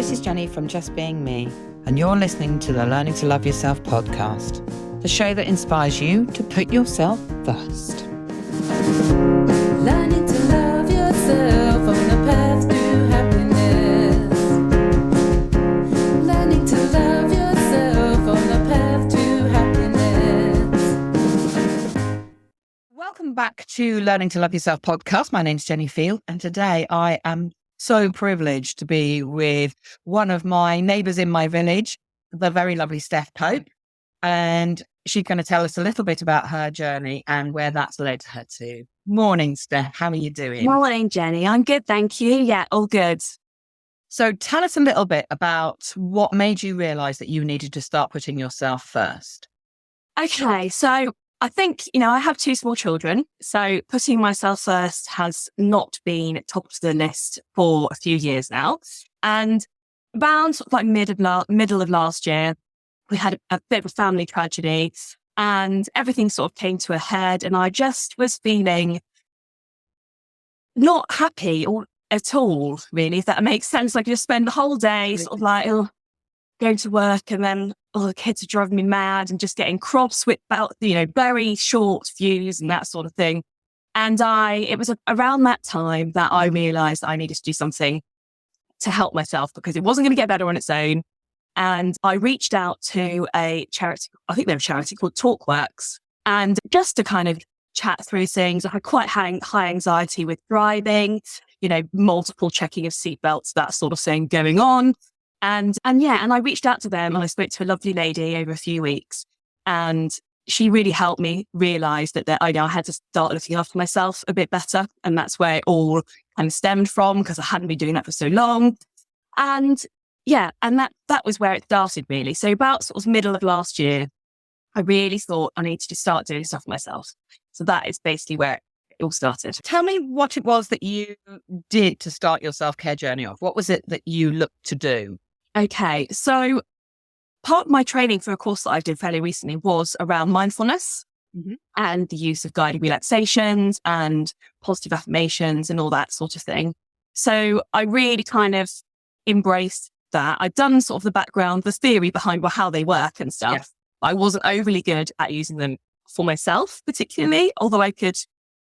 this is Jenny from Just Being Me, and you're listening to the Learning to Love Yourself podcast, the show that inspires you to put yourself first. Learning to love yourself on the path to happiness. Learning to love yourself on the path to happiness. Welcome back to Learning to Love Yourself podcast. My name's Jenny Field, and today I am so privileged to be with one of my neighbours in my village, the very lovely Steph Pope. And she's going to tell us a little bit about her journey and where that's led her to. Morning, Steph. How are you doing? Morning, Jenny. I'm good, thank you. Yeah, all good. So tell us a little bit about what made you realise that you needed to start putting yourself first. Okay, so I think, I have two small children. So putting myself first has not been top of the list for a few years now. And around sort of like middle of last year, we had a bit of a family tragedy and everything sort of came to a head. And I just was feeling not happy at all, really, if that makes sense. Like, you just spend the whole day sort of like, going to work, and then the kids are driving me mad and just getting cross with about, very short fuse and that sort of thing. And it was around that time that I realized I needed to do something to help myself because it wasn't going to get better on its own. And I reached out to a charity, I think they're a charity called TalkWorks, and just to kind of chat through things. I had quite high anxiety with driving, multiple checking of seatbelts, that sort of thing going on. And I reached out to them and I spoke to a lovely lady over a few weeks, and she really helped me realize that I had to start looking after myself a bit better. And that's where it all kind of stemmed from, because I hadn't been doing that for so long. And that was where it started, really. So about sort of middle of last year, I really thought I needed to start doing stuff for myself. So that is basically where it all started. Tell me what it was that you did to start your self-care journey off. What was it that you looked to do? Okay, so part of my training for a course that I did fairly recently was around mindfulness and the use of guided relaxations and positive affirmations and all that sort of thing. So I really kind of embraced that. I'd done sort of the background, the theory behind how they work and stuff. Yes. I wasn't overly good at using them for myself, particularly, although I could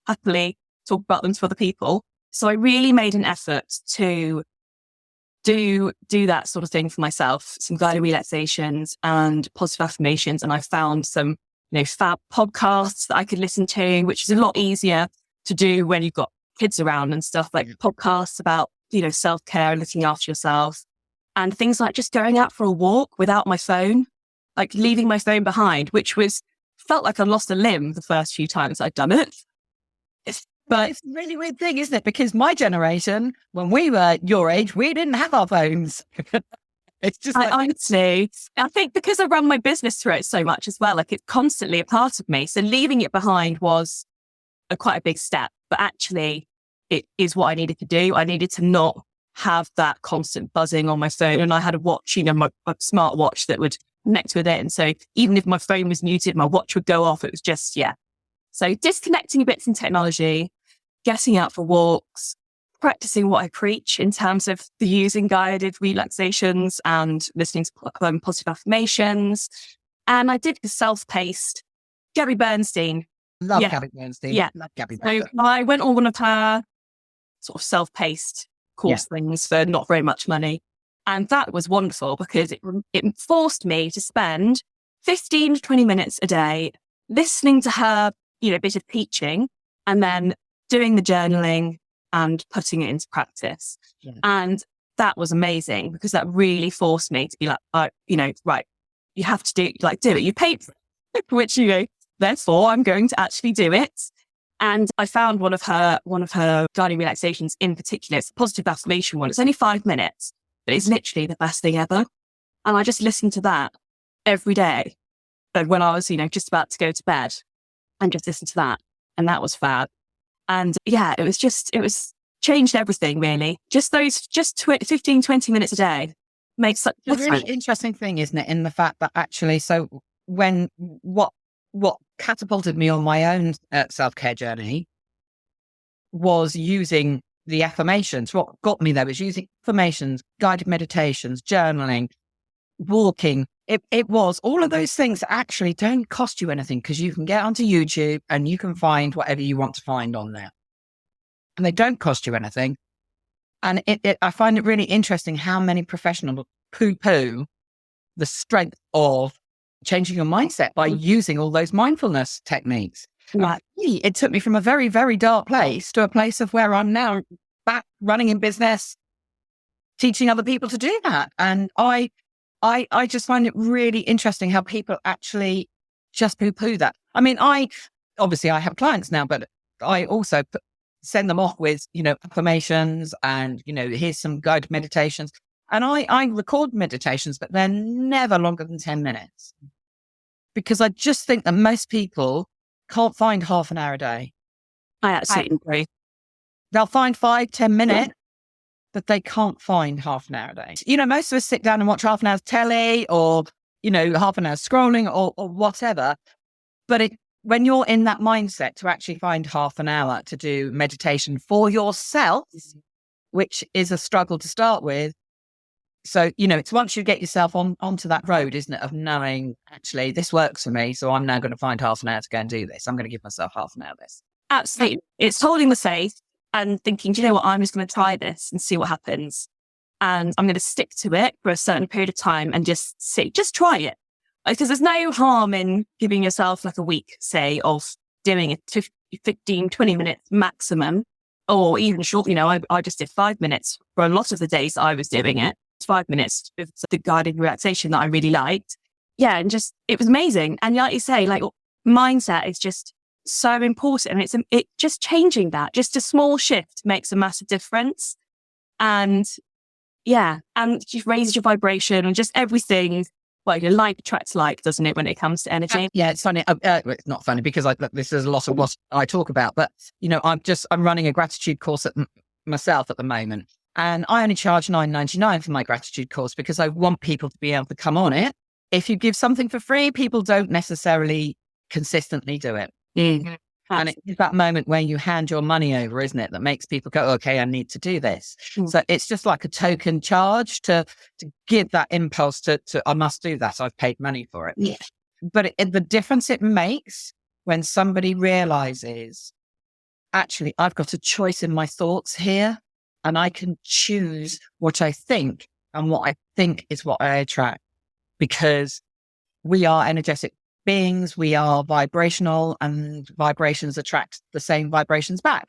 happily talk about them to other people. So I really made an effort to do that sort of thing for myself, some guided relaxations and positive affirmations. And I found some, fab podcasts that I could listen to, which is a lot easier to do when you've got kids around and stuff, like podcasts about, self-care and looking after yourself, and things like just going out for a walk without my phone, like leaving my phone behind, which felt like I lost a limb the first few times I'd done it. But it's a really weird thing, isn't it? Because my generation, when we were your age, we didn't have our phones. It's just honestly, I think because I run my business through it so much as well, like it's constantly a part of me. So leaving it behind was quite a big step, but actually it is what I needed to do. I needed to not have that constant buzzing on my phone. And I had a watch, my smart watch that would connect with it. And so even if my phone was muted, my watch would go off. It was just, So disconnecting a bit from technology, getting out for walks, practicing what I preach in terms of the using guided relaxations and listening to positive affirmations. And I did the self-paced Gabby Bernstein. Love Gabby Bernstein. Yeah. Love Gabby So Bernstein. I went on one of her sort of self-paced course things for not very much money. And that was wonderful because it forced me to spend 15 to 20 minutes a day listening to her, bit of teaching, and then doing the journaling and putting it into practice. Yeah. And that was amazing because that really forced me to be like, right, you have to do it. You paid for it, which, therefore I'm going to actually do it. And I found one of her guided relaxations in particular. It's a positive affirmation one. It's only 5 minutes, but it's literally the best thing ever. And I just listened to that every day. But when I was, just about to go to bed, and just listened to that. And that was fab. And it was changed everything really. Just 15, 20 minutes a day makes such a really interesting thing, isn't it? In the fact that actually, so when what catapulted me on my own self-care journey was using the affirmations. What got me there was using affirmations, guided meditations, journaling, walking. It was all of those things that actually don't cost you anything, because you can get onto YouTube and you can find whatever you want to find on there. And they don't cost you anything. And I find it really interesting how many professionals poo-poo the strength of changing your mindset by using all those mindfulness techniques. Right. It took me from a very, very dark place to a place of where I'm now back running in business, teaching other people to do that. And I just find it really interesting how people actually just poo-poo that. I mean, obviously I have clients now, but I also send them off with, affirmations and, here's some guided meditations. And I record meditations, but they're never longer than 10 minutes. Because I just think that most people can't find half an hour a day. I absolutely agree. They'll find 5-10 minutes, but they can't find half an hour a day. Most of us sit down and watch half an hour's telly or, half an hour scrolling or whatever. But when you're in that mindset to actually find half an hour to do meditation for yourself, which is a struggle to start with. So, it's once you get yourself onto that road, isn't it, of knowing, actually, this works for me, so I'm now going to find half an hour to go and do this. I'm going to give myself half an hour of this. Absolutely. It's holding the faith and thinking, do you know what, I'm just going to try this and see what happens. And I'm going to stick to it for a certain period of time and just try it. Because there's no harm in giving yourself like a week, say, of doing it 15, 20 minutes maximum, or even short. I just did 5 minutes for a lot of the days that I was doing it. 5 minutes with the guided relaxation that I really liked. Yeah, and it was amazing. And like you say, like mindset is just so important. And it just changing that, just a small shift makes a massive difference. And yeah, and just raises your vibration and just everything. Well, your like attracts like, doesn't it, when it comes to energy? Yeah, it's funny. It's not funny because this is a lot of what I talk about. But, I'm running a gratitude course myself at the moment. And I only charge $9.99 for my gratitude course because I want people to be able to come on it. If you give something for free, people don't necessarily consistently do it. Mm. And it's that moment where you hand your money over, isn't it, that makes people go, okay, I need to do this. Mm. So it's just like a token charge to give that impulse to I must do that. I've paid money for it. Yeah. But the difference it makes when somebody realizes, actually, I've got a choice in my thoughts here. And I can choose what I think, and what I think is what I attract, because we are energetic beings. We are vibrational, and vibrations attract the same vibrations back.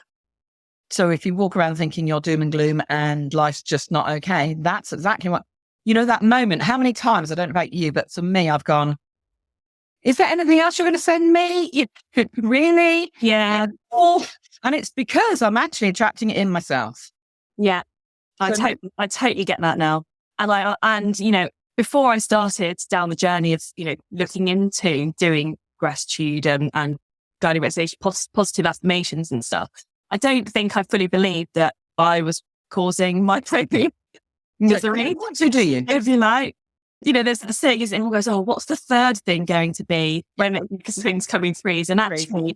So if you walk around thinking you're doom and gloom and life's just not okay, that's exactly what, that moment. How many times, I don't know about you, but for me, I've gone, is there anything else you're going to send me? Really? Yeah. And it's because I'm actually attracting it in myself. Yeah, I totally get that now. And before I started down the journey of, looking into doing gratitude and guided meditation, positive affirmations and stuff, I don't think I fully believed that I was causing my misery. So do you? If you like. There's the saying, isn't it? Everyone goes, oh, what's the third thing going to be because things come in threes? And actually,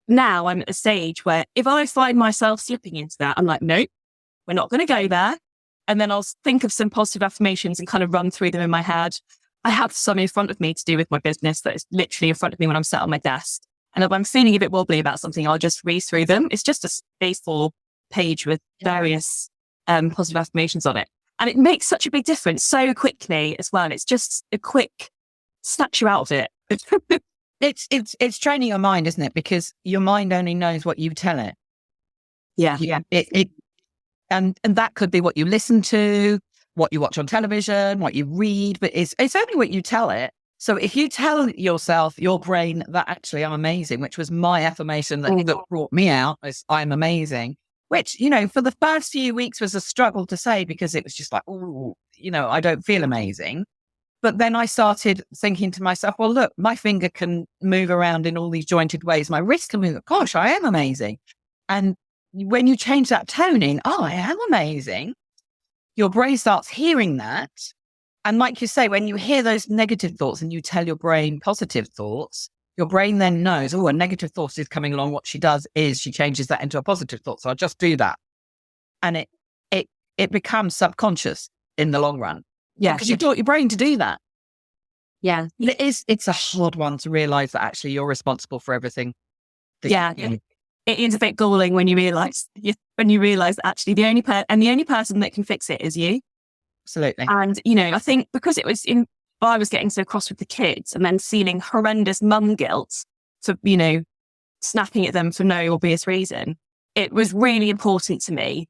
now I'm at a stage where if I find myself slipping into that, I'm like, nope. We're not going to go there. And then I'll think of some positive affirmations and kind of run through them in my head. I have some in front of me to do with my business that is literally in front of me when I'm sat on my desk. And if I'm feeling a bit wobbly about something, I'll just read through them. It's just a A4 page with various positive affirmations on it. And it makes such a big difference so quickly as well. It's just a quick snatch you out of it. It's training your mind, isn't it? Because your mind only knows what you tell it. Yeah. And that could be what you listen to, what you watch on television, what you read, but it's only what you tell it. So if you tell yourself, your brain, that actually I'm amazing, which was my affirmation that brought me out, is I'm amazing, which, for the first few weeks was a struggle to say because it was just like, I don't feel amazing. But then I started thinking to myself, well, look, my finger can move around in all these jointed ways. My wrist can move. Gosh, I am amazing. And when you change that tone in, I am amazing, your brain starts hearing that. And like you say, when you hear those negative thoughts and you tell your brain positive thoughts, your brain then knows, a negative thought is coming along. What she does is she changes that into a positive thought. So I'll just do that. and it becomes subconscious in the long run. Yeah. Because you taught your brain to do that. Yeah. It's a hard one to realize that actually you're responsible for everything. Yeah. It is a bit galling when you realize that actually the only person that can fix it is you. Absolutely. And, I think because I was getting so cross with the kids and then feeling horrendous mum guilt for, snapping at them for no obvious reason, it was really important to me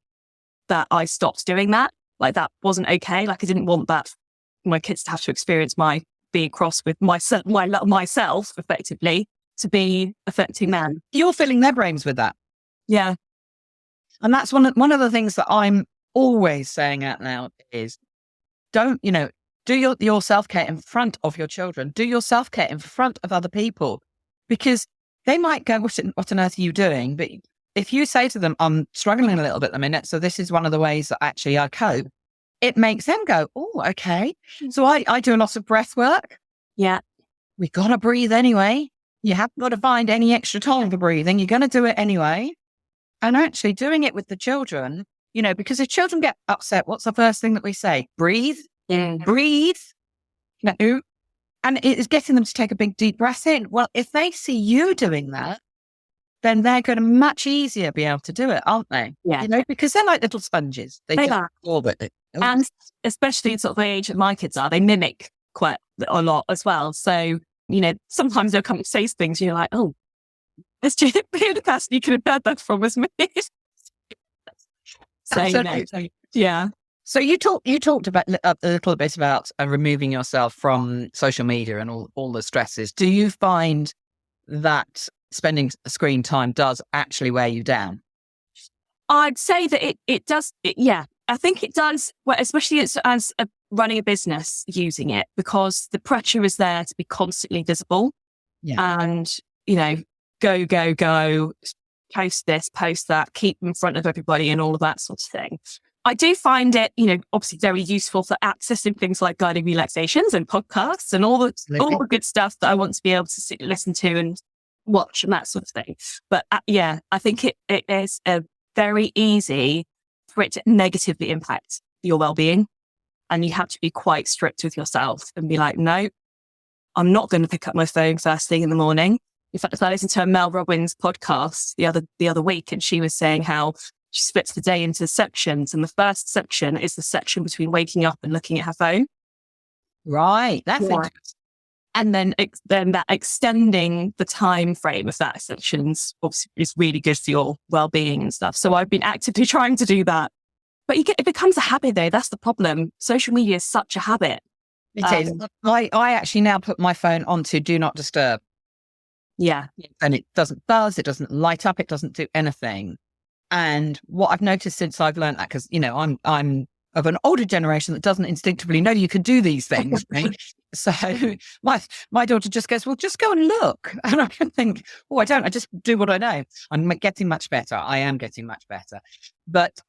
that I stopped doing that. Like, that wasn't okay. Like, I didn't want my kids to have to experience my being cross with myself effectively to be affecting them. You're filling their brains with that. Yeah. And that's one of the things that I'm always saying out now is don't, do your self-care in front of your children. Do your self-care in front of other people, because they might go, what on earth are you doing? But if you say to them, I'm struggling a little bit at the minute, so this is one of the ways that actually I cope, it makes them go, oh, okay. So I do a lot of breath work. Yeah. We got to breathe anyway. You haven't got to find any extra time for breathing. You're going to do it anyway. And actually doing it with the children, because if children get upset, what's the first thing that we say? Breathe. Yeah. Breathe. And it is getting them to take a big, deep breath in. Well, if they see you doing that, then they're going to much easier be able to do it, aren't they? Yeah. Because they're like little sponges. They just are. absorb it. And especially in sort of the age that my kids are, they mimic quite a lot as well. So, sometimes they'll come and say things, you're like, oh, it's the only person you could have heard that from was me. So, yeah. So you talked about a little bit about removing yourself from social media and all the stresses. Do you find that spending screen time does actually wear you down? I'd say that it does. Yeah, I think it does. Well, especially as running a business using it, because the pressure is there to be constantly visible. Yeah. And, go, post this, post that, keep in front of everybody and all of that sort of thing. I do find it, obviously very useful for accessing things like guided relaxations and podcasts and all the good stuff that I want to be able to listen to and watch and that sort of thing. But I think it is very easy for it to negatively impact your well-being. And you have to be quite strict with yourself and be like, no, I'm not going to pick up my phone first thing in the morning. In fact, I listened to a Mel Robbins podcast the other week, and she was saying how she splits the day into sections. And the first section is the section between waking up and looking at her phone. Right. That's interesting. And then that extending the time frame of that sections obviously is really good for your well-being and stuff. So I've been actively trying to do that. But it becomes a habit though. That's the problem. Social media is such a habit. It is. I actually now put my phone onto do not disturb. Yeah. And it doesn't buzz, it doesn't light up, it doesn't do anything. And what I've noticed since I've learned that, because, I'm of an older generation that doesn't instinctively know you can do these things. Right? So my daughter just goes, well, just go and look. And I can think, I don't, I just do what I know. I'm getting much better. I am getting much better. But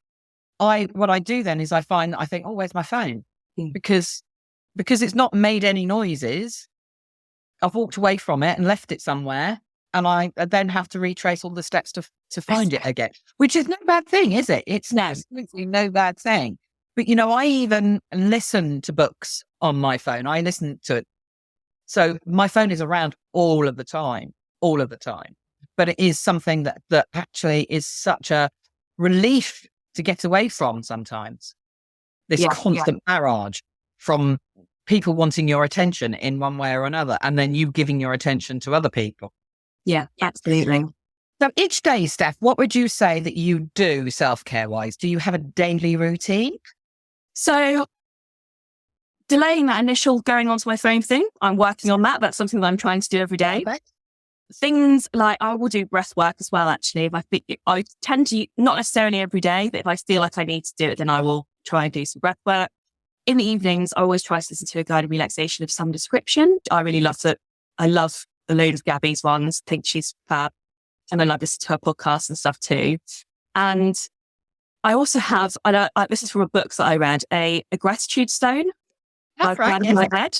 what I do then is I think, where's my phone? Because it's not made any noises. I've walked away from it and left it somewhere, and I then have to retrace all the steps to find it again, which is no bad thing, is it? It's absolutely no bad thing. But, I even listen to books on my phone. I listen to it. So my phone is around all of the time. But it is something that actually is such a relief to get away from sometimes. This constant barrage from people wanting your attention in one way or another, and then you giving your attention to other people. Yeah, absolutely. So each day, Steph, what would you say that you do self-care wise? Do you have a daily routine? So delaying that initial going onto my phone thing, I'm working on that. That's something that I'm trying to do every day. Okay. Things like I will do breath work as well, actually. If I tend to, not necessarily every day, but if I feel like I need to do it, then I will try and do some breath work. In the evenings, I always try to listen to a guided relaxation of some description. I really love it. I love a load of Gabby's ones. I think she's fab. And I love listening to her podcasts and stuff too. And I also have, this is from a book that I read, a gratitude stone. That's right. In my head.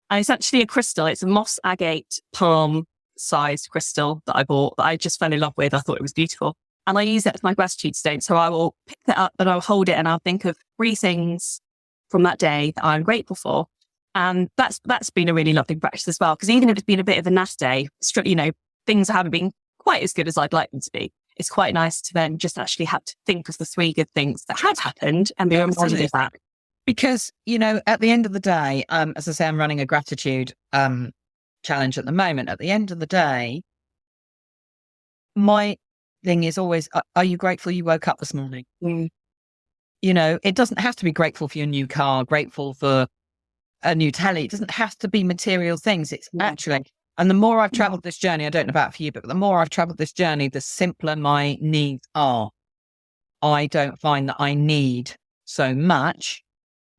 And it's actually a crystal. It's a moss agate palm sized crystal that I bought that I just fell in love with. I thought it was beautiful. And I use it as my gratitude stone. So I will pick that up and I'll hold it and I'll think of 3 things from that day that I'm grateful for. And that's been a really lovely practice as well. Because even if it's been a bit of a naff day, things haven't been quite as good as I'd like them to be. It's quite nice to then just actually have to think of the 3 good things that have happened and be able to do that. Because, at the end of the day, as I say, I'm running a gratitude challenge at the moment. At the end of the day, my thing is always, are you grateful you woke up this morning? Mm. It doesn't have to be grateful for your new car, grateful for a new telly. It doesn't have to be material things. It's actually, and the more I've traveled this journey, I don't know about for you, but the more I've traveled this journey, the simpler my needs are. I don't find that I need so much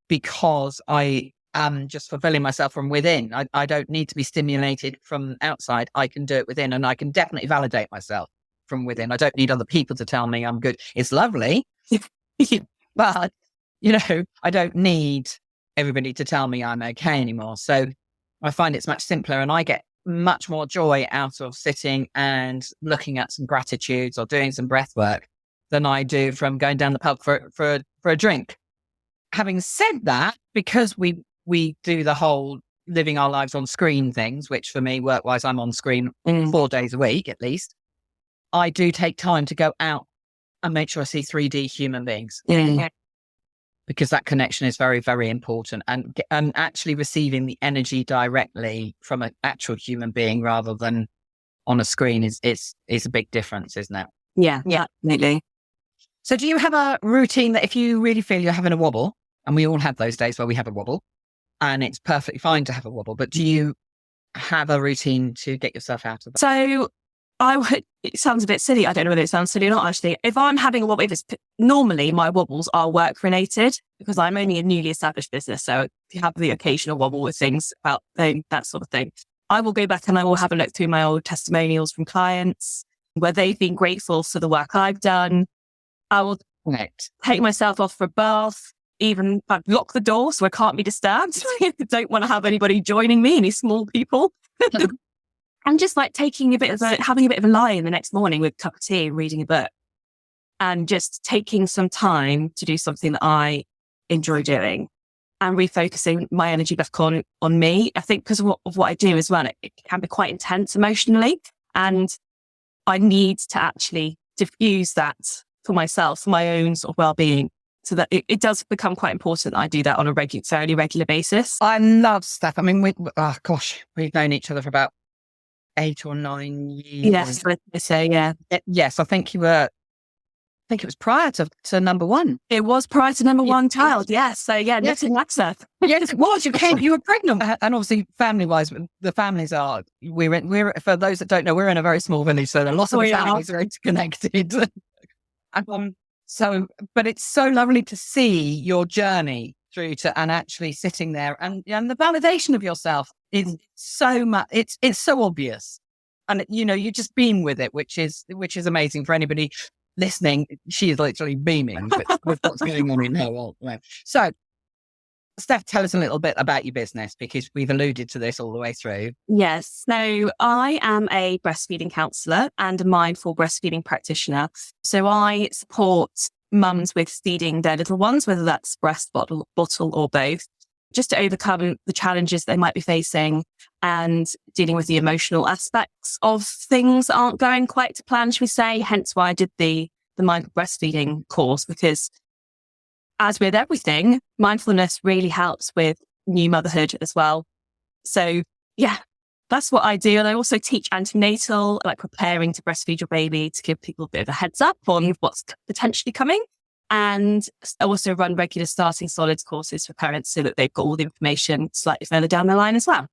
because I am just fulfilling myself from within. I don't need to be stimulated from outside. I can do it within, and I can definitely validate myself from within. I don't need other people to tell me I'm good. It's lovely, but I don't need everybody to tell me I'm okay anymore. So I find it's much simpler, and I get much more joy out of sitting and looking at some gratitudes or doing some breath work than I do from going down the pub for a drink. Having said that, because we do the whole living our lives on screen things, which for me, work-wise, I'm on screen 4 days a week at least, I do take time to go out and make sure I see 3D human beings. Because that connection is very, very important. And actually receiving the energy directly from an actual human being rather than on a screen is a big difference, isn't it? Yeah, absolutely. So do you have a routine that if you really feel you're having a wobble, and we all have those days where we have a wobble, and it's perfectly fine to have a wobble, but do you have a routine to get yourself out of that? So it sounds a bit silly. I don't know whether it sounds silly or not, actually. If I'm having a wobble, normally my wobbles are work related because I'm only a newly established business. So if you have the occasional wobble with things about that sort of thing, I will go back and I will have a look through my old testimonials from clients where they've been grateful for the work I've done. I will take myself off for a bath, even lock the door so I can't be disturbed. I don't want to have anybody joining me, any small people. And just like having a bit of a lie in the next morning with a cup of tea and reading a book and just taking some time to do something that I enjoy doing and refocusing my energy back on me. I think because of what I do as well, it can be quite intense emotionally, and I need to actually diffuse that for myself, for my own sort of well-being, so that it does become quite important that I do that on a fairly regular basis. I love Steph. I mean, we've known each other for about 8 or 9 years. Yes, I say, yeah. Yes, I think it was prior to number 1. It was prior to number 1 child, yes. So yeah, nothing like that. Yes, it was. You were pregnant. And obviously, family-wise, the families are, we're for those that don't know, we're in a very small village, so a lot of the families are interconnected. But it's so lovely to see your journey through to, and actually sitting there and the validation of yourself is so much, it's so obvious. And you're just being with it, which is amazing for anybody listening. She is literally beaming with what's going on in her world. So Steph, tell us a little bit about your business, because we've alluded to this all the way through. Yes. So I am a breastfeeding counsellor and a mindful breastfeeding practitioner. So I support mums with feeding their little ones, whether that's breast, bottle or both, just to overcome the challenges they might be facing and dealing with the emotional aspects of things that aren't going quite to plan, shall we say. Hence why I did the mindful breastfeeding course, because as with everything, mindfulness really helps with new motherhood as well. So yeah, that's what I do. And I also teach antenatal, like preparing to breastfeed your baby, to give people a bit of a heads up on what's potentially coming. And I also run regular starting solids courses for parents so that they've got all the information slightly further down the line as well.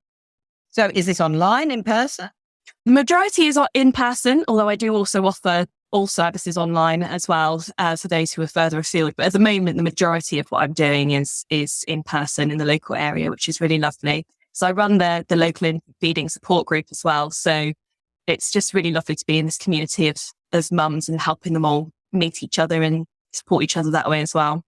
So is this online, in person? The majority is in person, although I do also offer all services online as well for those who are further afield. But at the moment, the majority of what I'm doing is in person in the local area, which is really lovely. So I run the local feeding support group as well. So it's just really lovely to be in this community of mums and helping them all meet each other and support each other that way as well.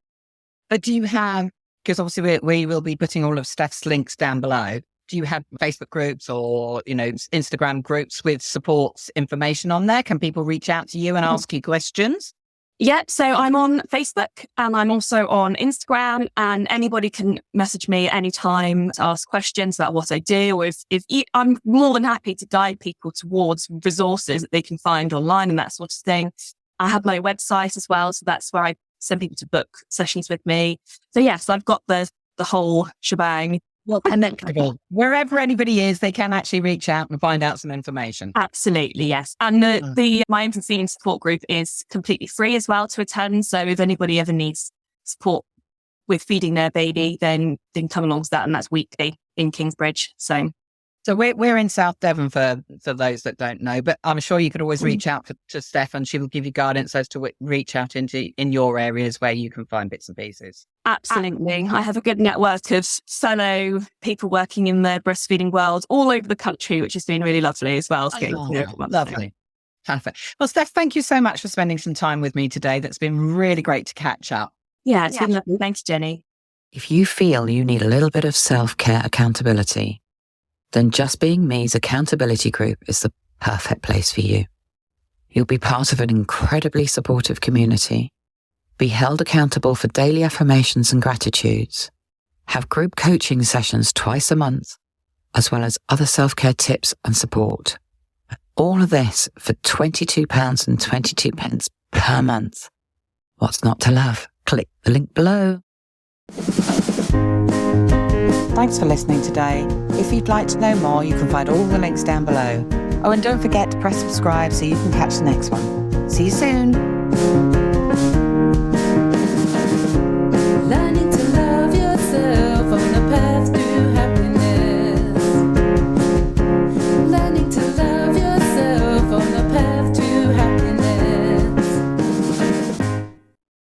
But do you have, because obviously we will be putting all of Steph's links down below. Do you have Facebook groups or, Instagram groups with support information on there? Can people reach out to you and ask you questions? Yeah, so I'm on Facebook and I'm also on Instagram, and anybody can message me anytime to ask questions about what I do. Or I'm more than happy to guide people towards resources that they can find online and that sort of thing. I have my website as well, so that's where I send people to book sessions with me. So yes, I've got the whole shebang. Well, and then wherever anybody is, they can actually reach out and find out some information. Absolutely, yes. And the Mindfulness Feeding support group is completely free as well to attend. So if anybody ever needs support with feeding their baby, then they can come along to that, and that's weekly in Kingsbridge. So we're in South Devon for those that don't know, but I'm sure you could always reach out to Steph and she will give you guidance as to reach out in your areas where you can find bits and pieces. Absolutely. I have a good network of fellow people working in the breastfeeding world all over the country, which has been really lovely as well. Lovely. Perfect. Well, Steph, thank you so much for spending some time with me today. That's been really great to catch up. Yeah, it's been lovely. Thanks, Jenny. If you feel you need a little bit of self-care accountability, then Just Being Me's accountability group is the perfect place for you. You'll be part of an incredibly supportive community, be held accountable for daily affirmations and gratitudes, have group coaching sessions twice a month, as well as other self-care tips and support. All of this for £22.22 per month. What's not to love? Click the link below. Thanks for listening today. If you'd like to know more, you can find all the links down below. Oh, and don't forget to press subscribe so you can catch the next one. See you soon.